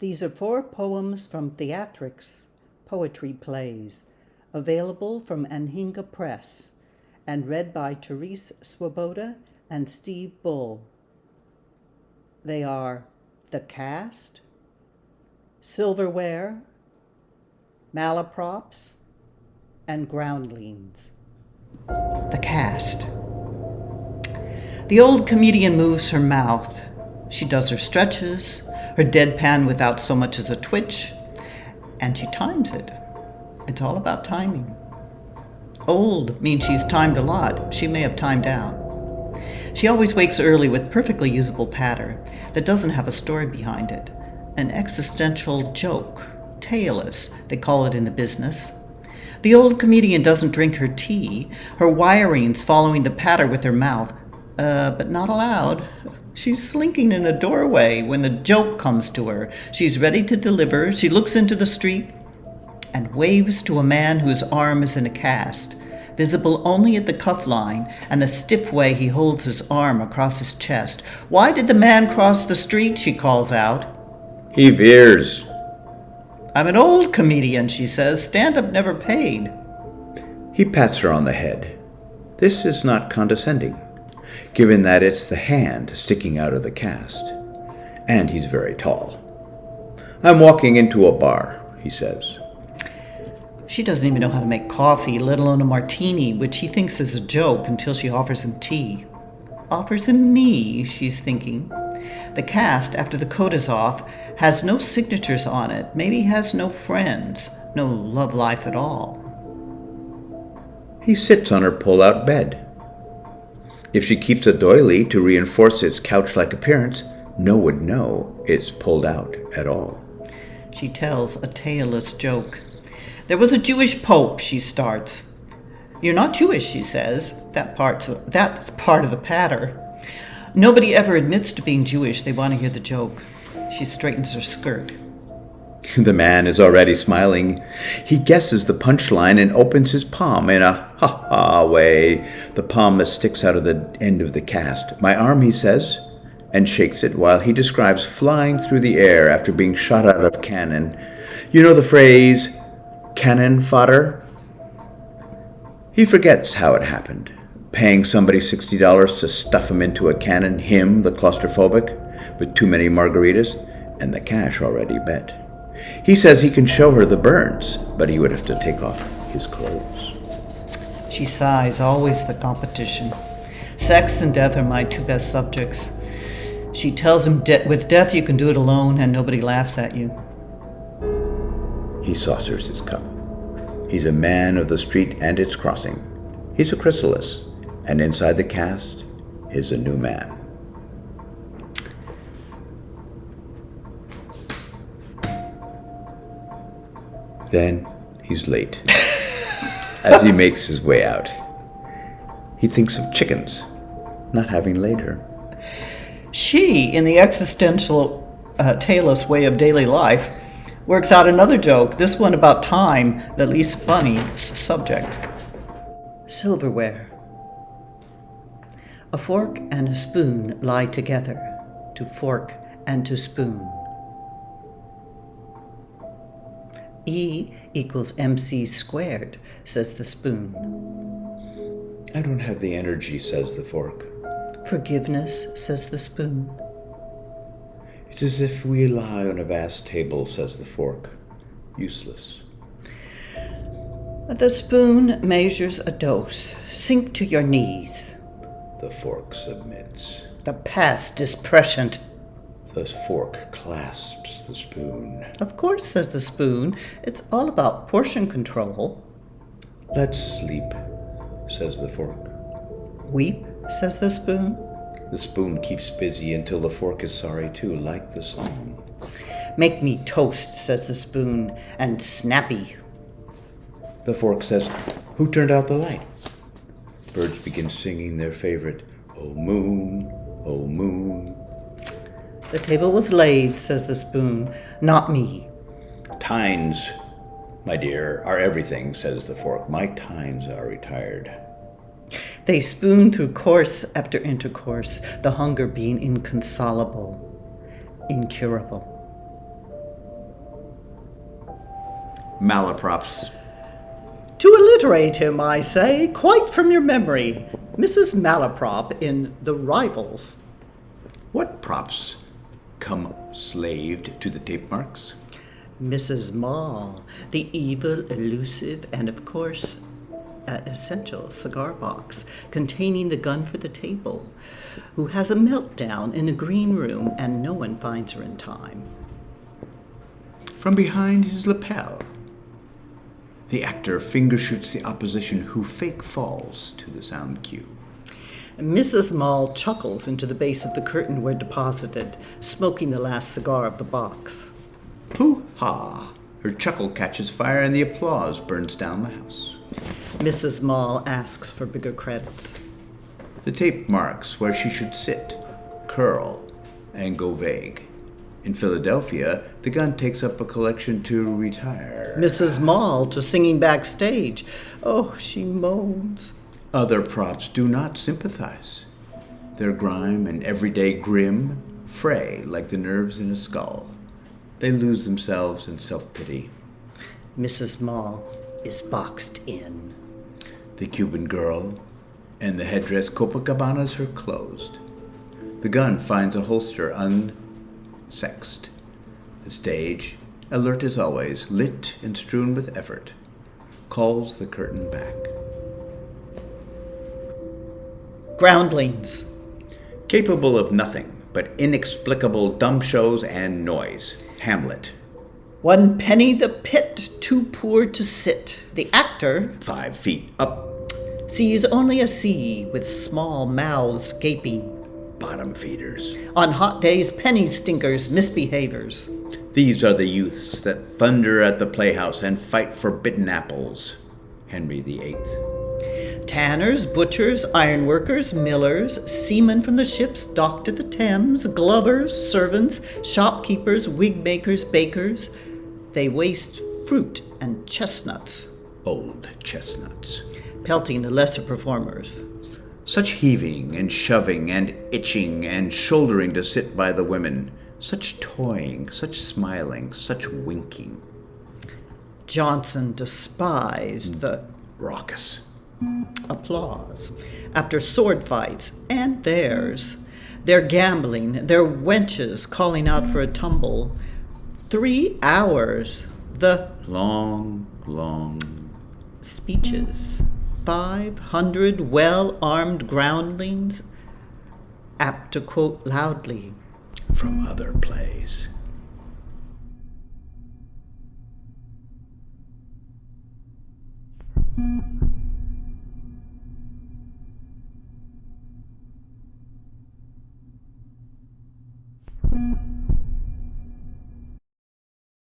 These are 4 poems from Theatrics, poetry plays, available from Anhinga Press, and read by Therese Svoboda and Steve Bull. They are The Cast, Silverware, Malaprops, and Groundlings. The Cast. The old comedian moves her mouth. She does her stretches, her deadpan without so much as a twitch, and she times it. It's all about timing. Old means she's timed a lot. She may have timed out. She always wakes early with perfectly usable patter that doesn't have a story behind it. An existential joke. Tailless, they call it in the business. The old comedian doesn't drink her tea. Her wiring's following the patter with her mouth, but not allowed. She's slinking in a doorway when the joke comes to her. She's ready to deliver. She looks into the street and waves to a man whose arm is in a cast, visible only at the cuff line and the stiff way he holds his arm across his chest. "Why did the man cross the street?" she calls out. "He veers." "I'm an old comedian," she says. "Stand-up never paid." He pats her on the head. This is not condescending, given that it's the hand sticking out of the cast. And he's very tall. "I'm walking into a bar," he says. She doesn't even know how to make coffee, let alone a martini, which he thinks is a joke until she offers him tea. Offers him me, she's thinking. The cast, after the coat is off, has no signatures on it, maybe has no friends, no love life at all. He sits on her pull-out bed. If she keeps a doily to reinforce its couch-like appearance, no one would know it's pulled out at all. She tells a tailless joke. "There was a Jewish pope," she starts. "You're not Jewish," she says. That's part of the patter. Nobody ever admits to being Jewish. They want to hear the joke. She straightens her skirt. The man is already smiling. He guesses the punchline and opens his palm in a ha-ha way, the palm that sticks out of the end of the cast. "My arm," he says, and shakes it while he describes flying through the air after being shot out of cannon. You know the phrase, cannon fodder? He forgets how it happened. Paying somebody $60 to stuff him into a cannon, him, the claustrophobic, with too many margaritas, and the cash already bet. He says he can show her the burns, but he would have to take off his clothes. She sighs, always the competition. Sex and death are my 2 best subjects. She tells him with death you can do it alone and nobody laughs at you. He saucers his cup. He's a man of the street and its crossing. He's a chrysalis, and inside the cast is a new man. Then he's late. As he makes his way out, he thinks of chickens, not having laid her. She, in the existential, tailless way of daily life, works out another joke, this one about time, the least funny subject. Silverware. A fork and a spoon lie together, to fork and to spoon. E equals MC squared, says the spoon. "I don't have the energy," says the fork. Forgiveness, says the spoon. "It's as if we lie on a vast table," says the fork. Useless. The spoon measures a dose. Sink to your knees. The fork submits. The past is prescient. The fork clasps the spoon. Of course, says the spoon. It's all about portion control. "Let's sleep," says the fork. Weep, says the spoon. The spoon keeps busy until the fork is sorry too, like the song. Make me toast, says the spoon, and snappy. The fork says, "Who turned out the light?" Birds begin singing their favorite, "Oh moon, oh moon." The table was laid, says the spoon, not me. "Tines, my dear, are everything," says the fork. "My tines are retired." They spoon through course after intercourse, the hunger being inconsolable, incurable. Malaprops. To alliterate him, I say, quite from your memory, Mrs. Malaprop in The Rivals. What props come slaved to the tape marks? Mrs. Mall, the evil, elusive, and of course, essential cigar box containing the gun for the table, who has a meltdown in a green room and no one finds her in time. From behind his lapel, the actor finger shoots the opposition who fake falls to the sound cue. Mrs. Mall chuckles into the base of the curtain where deposited, smoking the last cigar of the box. Hoo-ha! Her chuckle catches fire and the applause burns down the house. Mrs. Mall asks for bigger credits. The tape marks where she should sit, curl, and go vague. In Philadelphia, the gun takes up a collection to retire. Mrs. Mall to singing backstage. Oh, she moans. Other props do not sympathize. Their grime and everyday grim fray like the nerves in a skull. They lose themselves in self-pity. Mrs. Mall is boxed in. The Cuban girl and the headdress Copacabanas her closed. The gun finds a holster unsexed. The stage, alert as always, lit and strewn with effort, calls the curtain back. Groundlings. Capable of nothing but inexplicable dumb shows and noise. Hamlet. 1 penny the pit, too poor to sit. The actor 5 feet up. sees only a sea with small mouths gaping. Bottom feeders. On hot days, penny stinkers, misbehaviors. These are the youths that thunder at the playhouse and fight for bitten apples. Henry VIII. Tanners, butchers, ironworkers, millers, seamen from the ships docked at the Thames, glovers, servants, shopkeepers, wig makers, bakers. They waste fruit and chestnuts, Old chestnuts. pelting the lesser performers. Such heaving and shoving and itching and shouldering to sit by the women. Such toying, such smiling, such winking. Johnson despised the Raucous. applause after sword fights and theirs. Their gambling, their wenches calling out for a tumble. 3 hours. The Long, long. speeches. 500 well-armed groundlings, apt to quote loudly. From other plays.